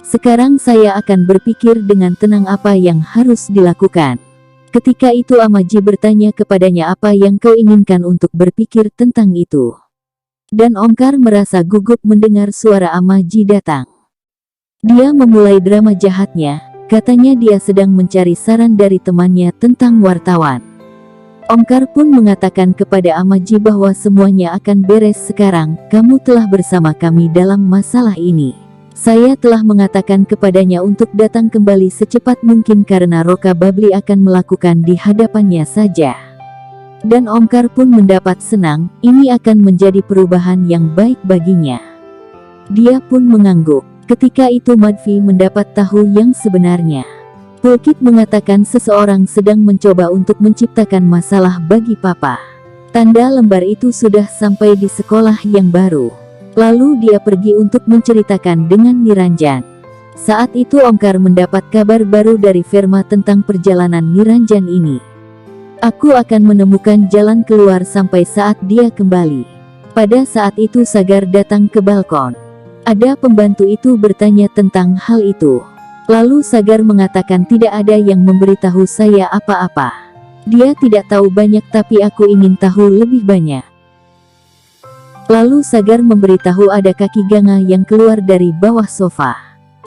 Sekarang saya akan berpikir dengan tenang apa yang harus dilakukan. Ketika itu Amaji bertanya kepadanya apa yang kau inginkan untuk berpikir tentang itu. Dan Omkar merasa gugup mendengar suara Amaji datang. Dia memulai drama jahatnya, katanya dia sedang mencari saran dari temannya tentang wartawan. Omkar pun mengatakan kepada Amaji bahwa semuanya akan beres sekarang, kamu telah bersama kami dalam masalah ini. Saya telah mengatakan kepadanya untuk datang kembali secepat mungkin karena Roka Babli akan melakukan di hadapannya saja. Dan Omkar pun mendapat senang, ini akan menjadi perubahan yang baik baginya. Dia pun mengangguk. Ketika itu Madfi mendapat tahu yang sebenarnya. Pulkit mengatakan seseorang sedang mencoba untuk menciptakan masalah bagi papa. Tanda lembar itu sudah sampai di sekolah yang baru. Lalu dia pergi untuk menceritakan dengan Niranjan. Saat itu Omkar mendapat kabar baru dari Verma tentang perjalanan Niranjan ini. Aku akan menemukan jalan keluar sampai saat dia kembali. Pada saat itu Sagar datang ke balkon. Ada pembantu itu bertanya tentang hal itu. Lalu Sagar mengatakan tidak ada yang memberitahu saya apa-apa. Dia tidak tahu banyak tapi aku ingin tahu lebih banyak. Lalu Sagar memberitahu ada kaki Ganga yang keluar dari bawah sofa.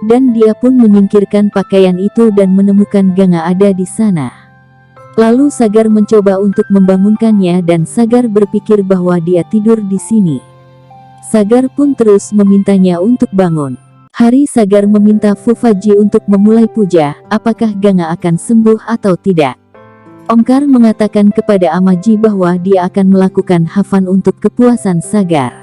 Dan dia pun menyingkirkan pakaian itu dan menemukan Ganga ada di sana. Lalu Sagar mencoba untuk membangunkannya dan Sagar berpikir bahwa dia tidur di sini. Sagar pun terus memintanya untuk bangun. Hari Sagar meminta Fufaji untuk memulai puja, apakah Ganga akan sembuh atau tidak. Omkar mengatakan kepada Amaji bahwa dia akan melakukan hafan untuk kepuasan Sagar.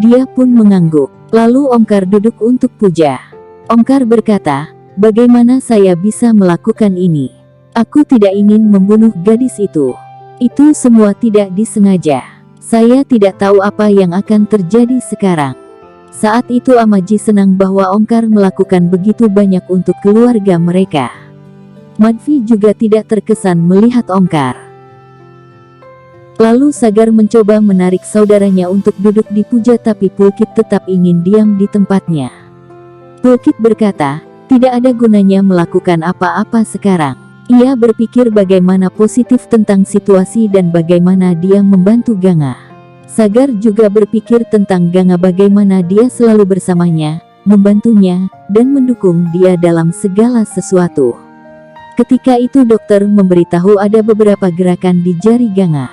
Dia pun mengangguk. Lalu Omkar duduk untuk puja. Omkar berkata, bagaimana saya bisa melakukan ini? Aku tidak ingin membunuh gadis itu. Itu semua tidak disengaja. Saya tidak tahu apa yang akan terjadi sekarang. Saat itu Amaji senang bahwa Omkar melakukan begitu banyak untuk keluarga mereka. Madfi juga tidak terkesan melihat Omkar. Lalu Sagar mencoba menarik saudaranya untuk duduk di puja tapi Pulkit tetap ingin diam di tempatnya. Pulkit berkata, tidak ada gunanya melakukan apa-apa sekarang. Ia berpikir bagaimana positif tentang situasi dan bagaimana dia membantu Ganga. Sagar juga berpikir tentang Ganga bagaimana dia selalu bersamanya, membantunya, dan mendukung dia dalam segala sesuatu. Ketika itu dokter memberitahu ada beberapa gerakan di jari Ganga.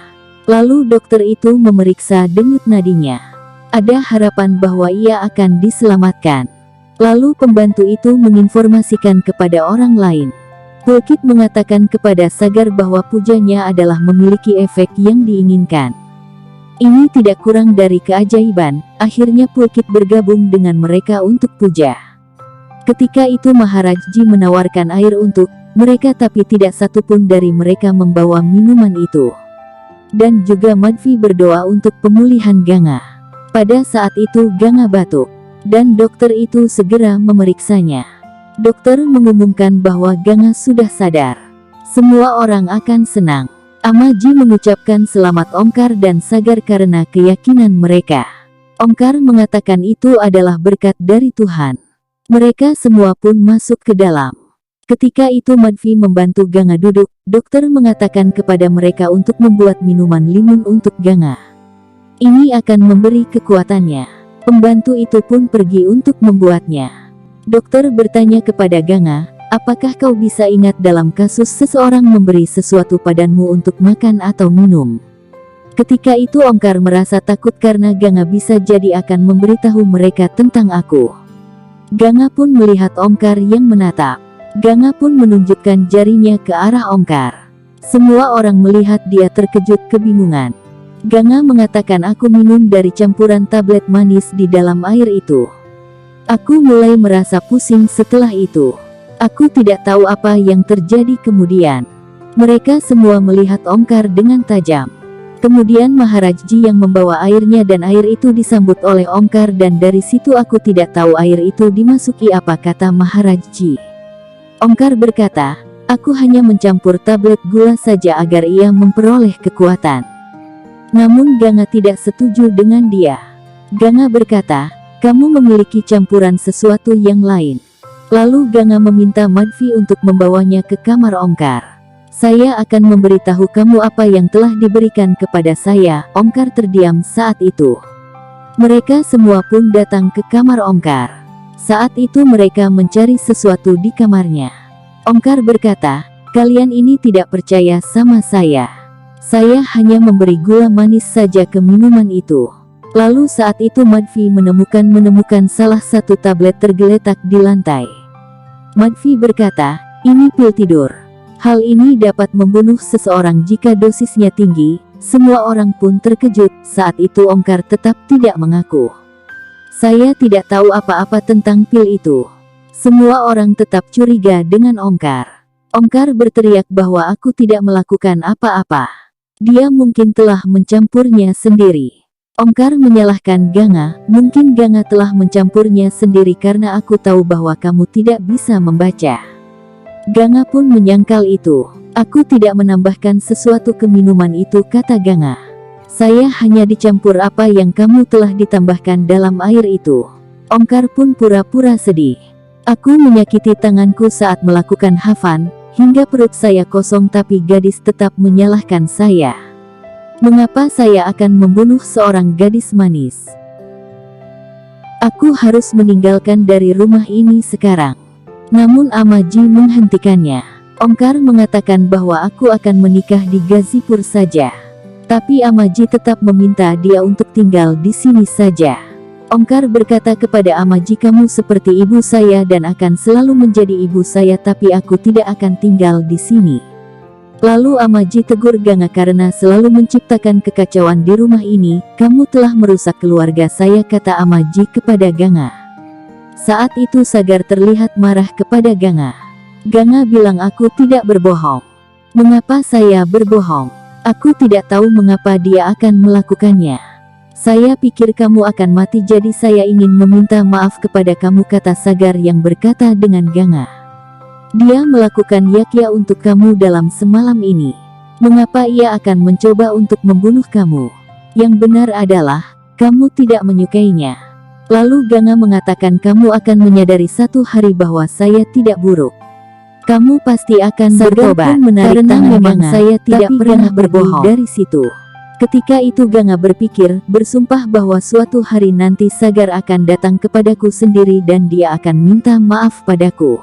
Lalu dokter itu memeriksa denyut nadinya. Ada harapan bahwa ia akan diselamatkan. Lalu pembantu itu menginformasikan kepada orang lain. Pulkit mengatakan kepada Sagar bahwa pujanya adalah memiliki efek yang diinginkan. Ini tidak kurang dari keajaiban. Akhirnya Pulkit bergabung dengan mereka untuk puja. Ketika itu Maharajji menawarkan air untuk mereka tapi tidak satupun dari mereka membawa minuman itu. Dan juga Madfi berdoa untuk pemulihan Ganga. Pada saat itu Ganga batuk. Dan dokter itu segera memeriksanya. Dokter mengumumkan bahwa Ganga sudah sadar. Semua orang akan senang. Amaji mengucapkan selamat Omkar dan Sagar karena keyakinan mereka. Omkar mengatakan itu adalah berkat dari Tuhan. Mereka semua pun masuk ke dalam. Ketika itu Madfi membantu Ganga duduk. Dokter mengatakan kepada mereka untuk membuat minuman limun untuk Ganga. Ini akan memberi kekuatannya. Pembantu itu pun pergi untuk membuatnya. Dokter bertanya kepada Ganga, apakah kau bisa ingat dalam kasus seseorang memberi sesuatu padamu untuk makan atau minum? Ketika itu Omkar merasa takut karena Ganga bisa jadi akan memberitahu mereka tentang aku. Ganga pun melihat Omkar yang menatap. Ganga pun menunjukkan jarinya ke arah Omkar. Semua orang melihat dia terkejut kebingungan. Ganga mengatakan aku minum dari campuran tablet manis di dalam air itu. Aku mulai merasa pusing setelah itu. Aku tidak tahu apa yang terjadi kemudian. Mereka semua melihat Omkar dengan tajam. Kemudian Maharajji yang membawa airnya dan air itu disambut oleh Omkar dan dari situ aku tidak tahu air itu dimasuki apa kata Maharajji. Omkar berkata, aku hanya mencampur tablet gula saja agar ia memperoleh kekuatan. Namun Ganga tidak setuju dengan dia. Ganga berkata, kamu memiliki campuran sesuatu yang lain. Lalu Ganga meminta Madvi untuk membawanya ke kamar Omkar. Saya akan memberitahu kamu apa yang telah diberikan kepada saya. Omkar terdiam saat itu. Mereka semua pun datang ke kamar Omkar. Saat itu mereka mencari sesuatu di kamarnya. Omkar berkata, kalian ini tidak percaya sama saya. Saya hanya memberi gula manis saja ke minuman itu. Lalu saat itu Madvi menemukan salah satu tablet tergeletak di lantai. Madvi berkata, ini pil tidur. Hal ini dapat membunuh seseorang jika dosisnya tinggi. Semua orang pun terkejut. Saat itu Omkar tetap tidak mengaku. Saya tidak tahu apa-apa tentang pil itu. Semua orang tetap curiga dengan Omkar. Omkar berteriak bahwa aku tidak melakukan apa-apa. Dia mungkin telah mencampurnya sendiri. Omkar menyalahkan Ganga, mungkin Ganga telah mencampurnya sendiri karena aku tahu bahwa kamu tidak bisa membaca. Ganga pun menyangkal itu. Aku tidak menambahkan sesuatu ke minuman itu, kata Ganga. Saya hanya dicampur apa yang kamu telah ditambahkan dalam air itu. Omkar pun pura-pura sedih. Aku menyakiti tanganku saat melakukan hafan, hingga perut saya kosong tapi gadis tetap menyalahkan saya. Mengapa saya akan membunuh seorang gadis manis? Aku harus meninggalkan dari rumah ini sekarang. Namun Amaji menghentikannya. Omkar mengatakan bahwa aku akan menikah di Gazipur saja. Tapi Amaji tetap meminta dia untuk tinggal di sini saja. Omkar berkata kepada Amaji, kamu seperti ibu saya dan akan selalu menjadi ibu saya, tapi aku tidak akan tinggal di sini. Lalu Amaji tegur Ganga karena selalu menciptakan kekacauan di rumah ini. Kamu telah merusak keluarga saya, kata Amaji kepada Ganga. Saat itu Sagar terlihat marah kepada Ganga. Ganga bilang, aku tidak berbohong. Mengapa saya berbohong? Aku tidak tahu mengapa dia akan melakukannya. Saya pikir kamu akan mati, jadi saya ingin meminta maaf kepada kamu, kata Sagar yang berkata dengan Ganga. Dia melakukan yakya untuk kamu dalam semalam ini. Mengapa ia akan mencoba untuk membunuh kamu? Yang benar adalah, kamu tidak menyukainya. Lalu Ganga mengatakan, kamu akan menyadari satu hari bahwa saya tidak buruk. Kamu pasti akan bertobat. Karena memang Ganga, saya tidak pernah berbohong. Dari situ. Ketika itu Ganga berpikir, bersumpah bahwa suatu hari nanti Sagar akan datang kepadaku sendiri dan dia akan minta maaf padaku.